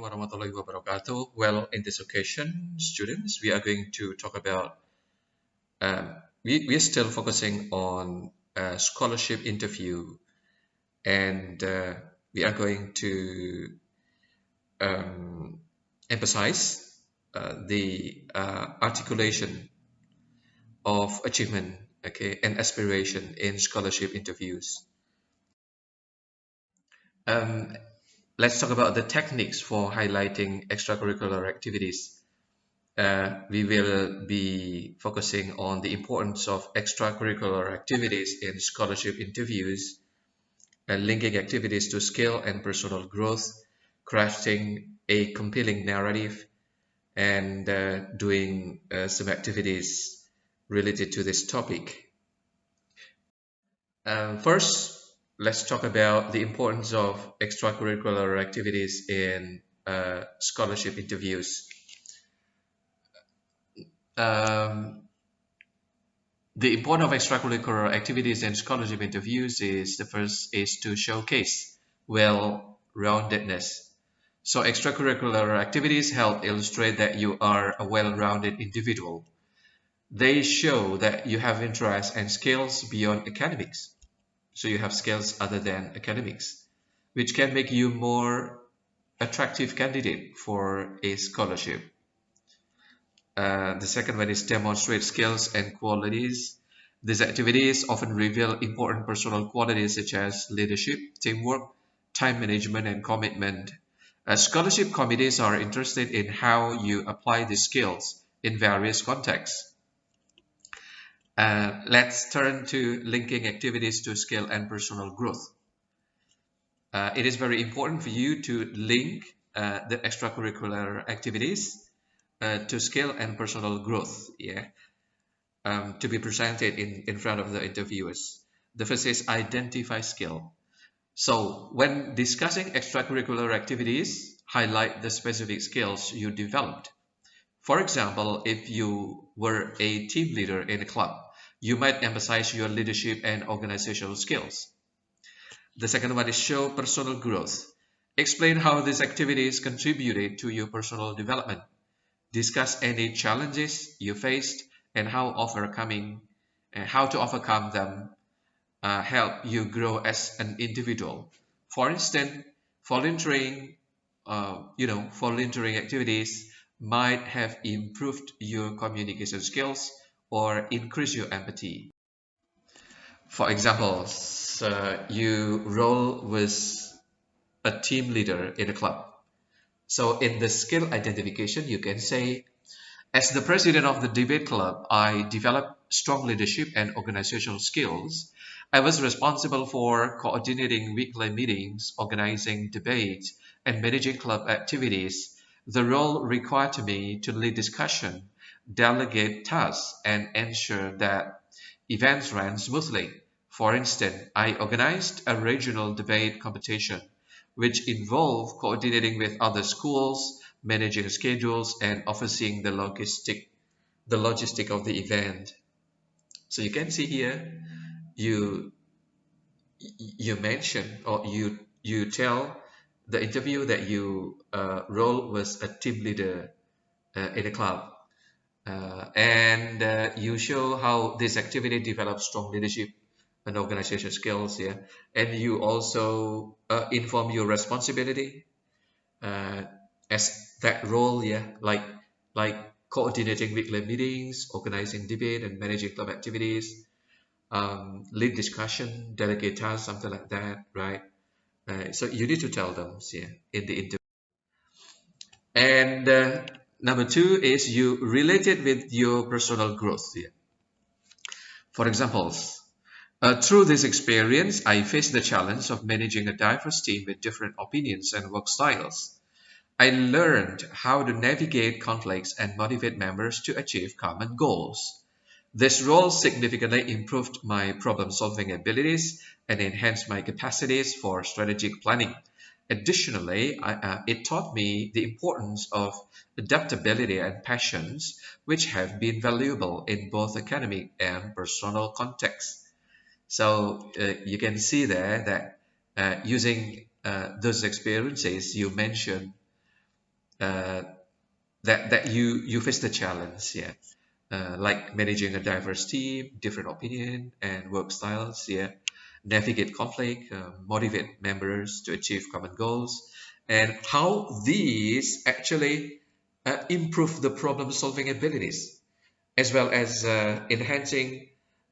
warahmatullahi wabarakatuh. Well, in this occasion, students, we are going to talk about, we are still focusing on scholarship interview, and we are going to um, emphasize the articulation of achievement, okay, and aspiration in scholarship interviews. Um, let's talk about the techniques for highlighting extracurricular activities. We will be focusing on the importance of extracurricular activities in scholarship interviews, linking activities to skill and personal growth, crafting a compelling narrative, and doing some activities related to this topic. First, let's talk about the importance of extracurricular activities in scholarship interviews. Um, The importance of extracurricular activities and scholarship interviews is the first is to showcase well-roundedness. So extracurricular activities help illustrate that you are a well-rounded individual. They show that you have interests and skills beyond academics. So you have skills other than academics, which can make you more attractive candidate for a scholarship. The second one is demonstrate skills and qualities. These activities often reveal important personal qualities such as leadership, teamwork, time management, and commitment. Scholarship committees are interested in how you apply these skills in various contexts. Let's turn to linking activities to skill and personal growth. It is very important for you to link the extracurricular activities to skill and personal growth. Yeah. To be presented in front of the interviewers. The first is identify skill. So when discussing extracurricular activities, highlight the specific skills you developed. For example, if you were a team leader in a club, you might emphasize your leadership and organizational skills. The second one is show personal growth. Explain how these activities contributed to your personal development. Discuss any challenges you faced and how to overcome them help you grow as an individual. For instance, volunteering, volunteering activities might have improved your communication skills or increase your empathy. For example, you role with a team leader in a club. So in the skill identification, you can say, as the president of the debate club, I developed strong leadership and organizational skills. I was responsible for coordinating weekly meetings, organizing debates, and managing club activities. The role required me to lead discussion, delegate tasks, and ensure that events ran smoothly. For instance, I organized a regional debate competition, which involved coordinating with other schools, managing schedules, and overseeing the logistic of the event. So you can see here, you you mention or you tell the interview that you role was a team leader in a club, and you show how this activity develops strong leadership and organization skills. Yeah, and you also inform your responsibility uh, as that role. Yeah, like coordinating weekly meetings, organizing debate, and managing club activities, lead discussion, delegate tasks, something like that, right? So you need to tell them, yeah, in the interview. And number two is you relate it with your personal growth. Yeah. For examples, through this experience, I faced the challenge of managing a diverse team with different opinions and work styles. I learned how to navigate conflicts and motivate members to achieve common goals. This role significantly improved my problem-solving abilities and enhanced my capacities for strategic planning. Additionally, it taught me the importance of adaptability and patience, which have been valuable in both academic and personal contexts. So you can see there that using those experiences you mentioned uh, that you face the challenge, yeah, like managing a diverse team, different opinion and work styles, yeah, navigate conflict, motivate members to achieve common goals, and how these actually improve the problem solving abilities as well as enhancing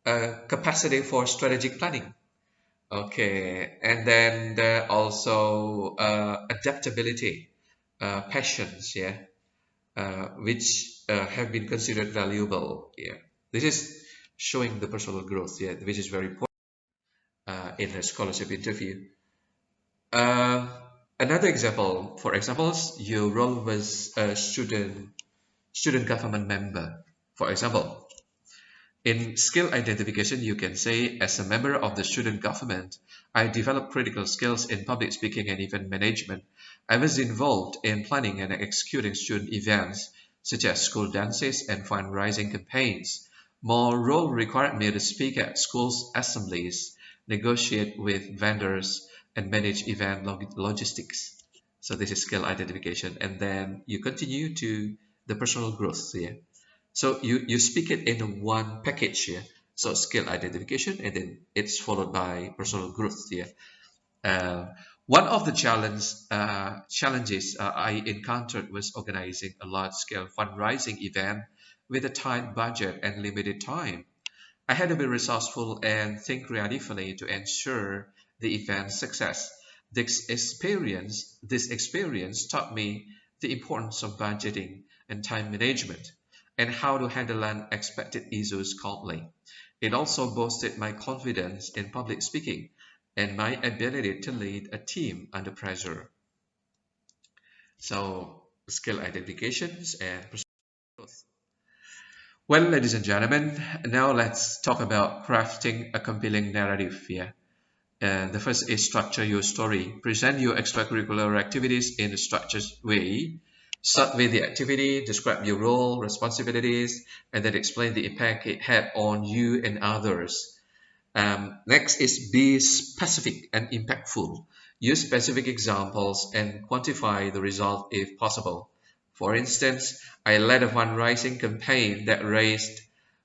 capacity for strategic planning. Okay, and then also adaptability, passions, yeah, which have been considered valuable. Yeah, this is showing the personal growth. Yeah, which is very important in a scholarship interview. Uh, Another example, for examples, your role was a student government member. For example, in skill identification, you can say, as a member of the student government, I developed critical skills in public speaking and event management. I was involved in planning and executing student events, such as school dances and fundraising campaigns. My role required me to speak at schools' assemblies, negotiate with vendors, and manage event logistics. So this is skill identification. And then you continue to the personal growth here. So you speak it in one package here. So skill identification, and then it's followed by personal growth here. Uh, One of the challenges I encountered was organizing a large-scale fundraising event with a tight budget and limited time. I had to be resourceful and think creatively to ensure the event's success. This experience taught me the importance of budgeting and time management and how to handle unexpected issues calmly. It also boosted my confidence in public speaking and my ability to lead a team under pressure. So, skill identifications and personal growth. Well, ladies and gentlemen, now let's talk about crafting a compelling narrative here. The first is structure your story. Present your extracurricular activities in a structured way. Start with the activity, describe your role, responsibilities, and then explain the impact it had on you and others. Next is be specific and impactful. Use specific examples and quantify the result if possible. For instance, I led a fundraising campaign that raised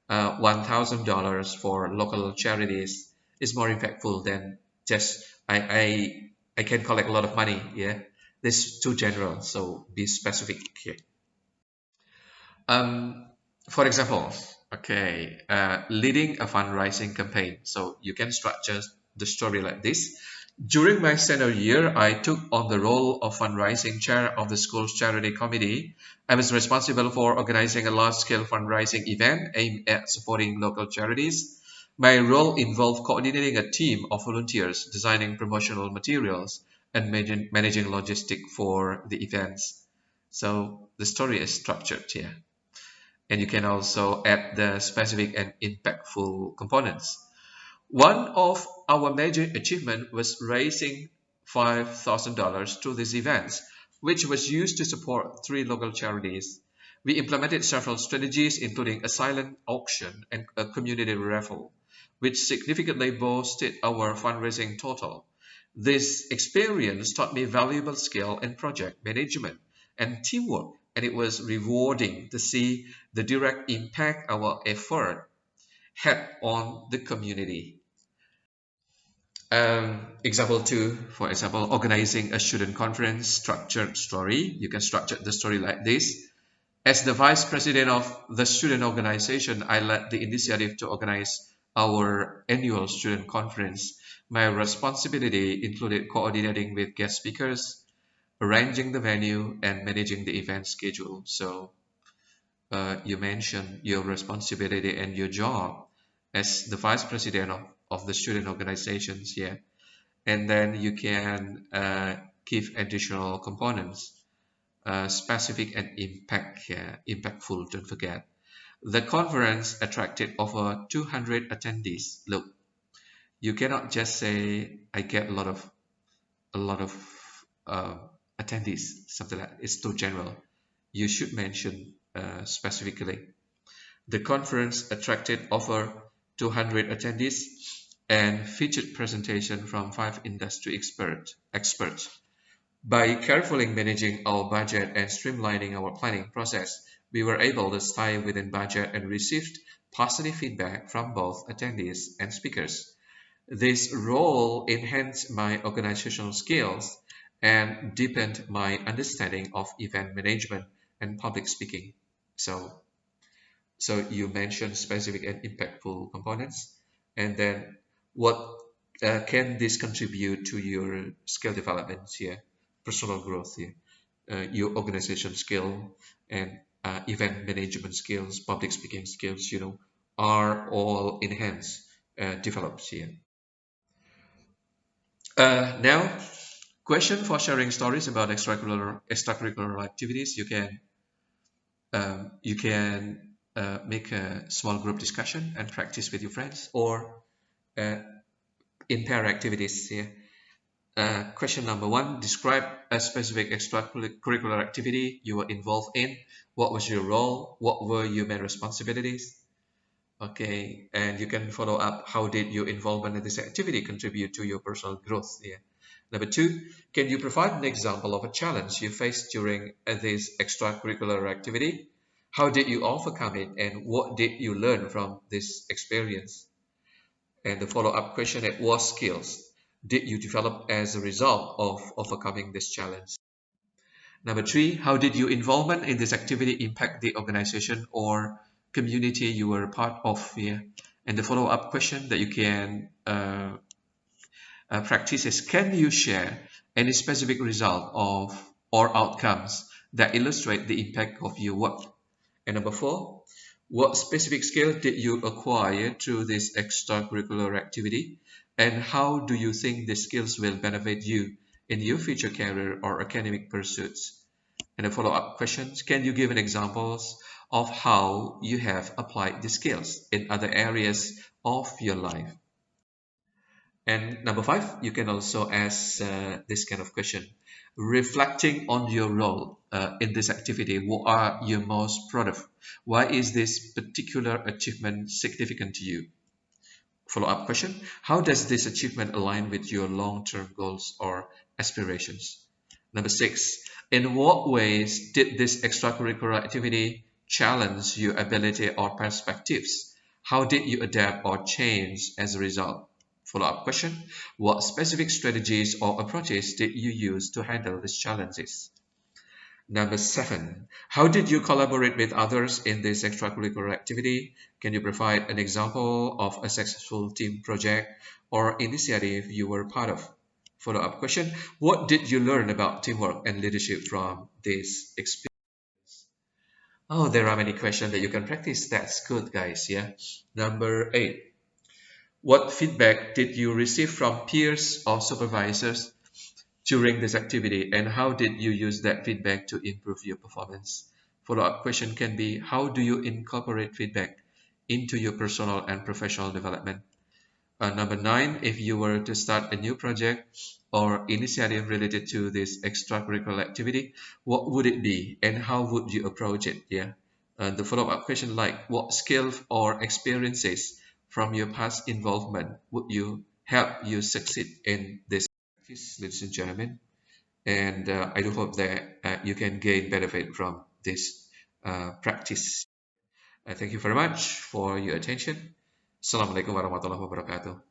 $1,000 for local charities. It's more impactful than just I can collect a lot of money. Yeah, this is too general. So be specific here. Um, for example, okay, leading a fundraising campaign. So you can structure the story like this. During my senior year, I took on the role of fundraising chair of the school's charity committee. I was responsible for organizing a large-scale fundraising event aimed at supporting local charities. My role involved coordinating a team of volunteers, designing promotional materials, and managing logistics for the events. So the story is structured here, and you can also add the specific and impactful components. One of our major achievements was raising $5,000 to these events, which was used to support three local charities. We implemented several strategies, including a silent auction and a community raffle, which significantly boosted our fundraising total. This experience taught me valuable skill in project management and teamwork, and it was rewarding to see the direct impact our effort had on the community. Example two, for example, organizing a student conference structured story. You can structure the story like this. As the vice president of the student organization, I led the initiative to organize our annual student conference. My responsibility included coordinating with guest speakers, arranging the venue, and managing the event schedule. So you mentioned your responsibility and your job as the vice president of the student organizations here. And then you can give additional components, specific and impactful, don't forget. The conference attracted over 200 attendees. Look, you cannot just say I get a lot of uh, attendees, something like that. It's too general. You should mention specifically. The conference attracted over 200 attendees and featured presentation from five industry experts. By carefully managing our budget and streamlining our planning process, we were able to stay within budget and received positive feedback from both attendees and speakers. This role enhanced my organizational skills and deepened my understanding of event management and public speaking. So, so you mentioned specific and impactful components, and then what can this contribute to your skill development here, personal growth here, your organization skill and event management skills, public speaking skills, are all enhanced, developed here. Now, question for sharing stories about extracurricular activities. You can make a small group discussion and practice with your friends, or uh, in pair activities here. Question number one: describe a specific extracurricular activity you were involved in. What was your role? What were your main responsibilities? Okay, and you can follow up. How did your involvement in this activity contribute to your personal growth? Yeah. Number two, can you provide an example of a challenge you faced during this extracurricular activity? How did you overcome it, and what did you learn from this experience? And the follow-up question is, what skills did you develop as a result of overcoming this challenge? Number three, how did your involvement in this activity impact the organization or community you were a part of? Yeah. And the follow-up question that you can practice is, can you share any specific result of or outcomes that illustrate the impact of your work? And number four, what specific skill did you acquire through this extracurricular activity? And how do you think these skills will benefit you in your future career or academic pursuits? And a follow-up questions, can you give an examples of how you have applied these skills in other areas of your life? And number five, you can also ask this kind of question. Reflecting on your role in this activity, what are you most proud of? Why is this particular achievement significant to you? Follow-up question. How does this achievement align with your long-term goals or aspirations? Number six, in what ways did this extracurricular activity challenge your ability or perspectives? How did you adapt or change as a result? Follow-up question. What specific strategies or approaches did you use to handle these challenges? Number seven, how did you collaborate with others in this extracurricular activity? Can you provide an example of a successful team project or initiative you were part of? Follow-up question, what did you learn about teamwork and leadership from this experience? Oh, there are many questions that you can practice. That's good, guys. Yeah. Number eight, what feedback did you receive from peers or supervisors during this activity, and how did you use that feedback to improve your performance? Follow-up question can be, how do you incorporate feedback into your personal and professional development? Number nine, if you were to start a new project or initiative related to this extracurricular activity, what would it be and how would you approach it? Yeah. The follow-up question, like, what skills or experiences from your past involvement would you help you succeed in this practice, ladies and gentlemen? And I do hope that you can gain benefit from this practice. Thank you very much for your attention. Assalamualaikum warahmatullahi wabarakatuh.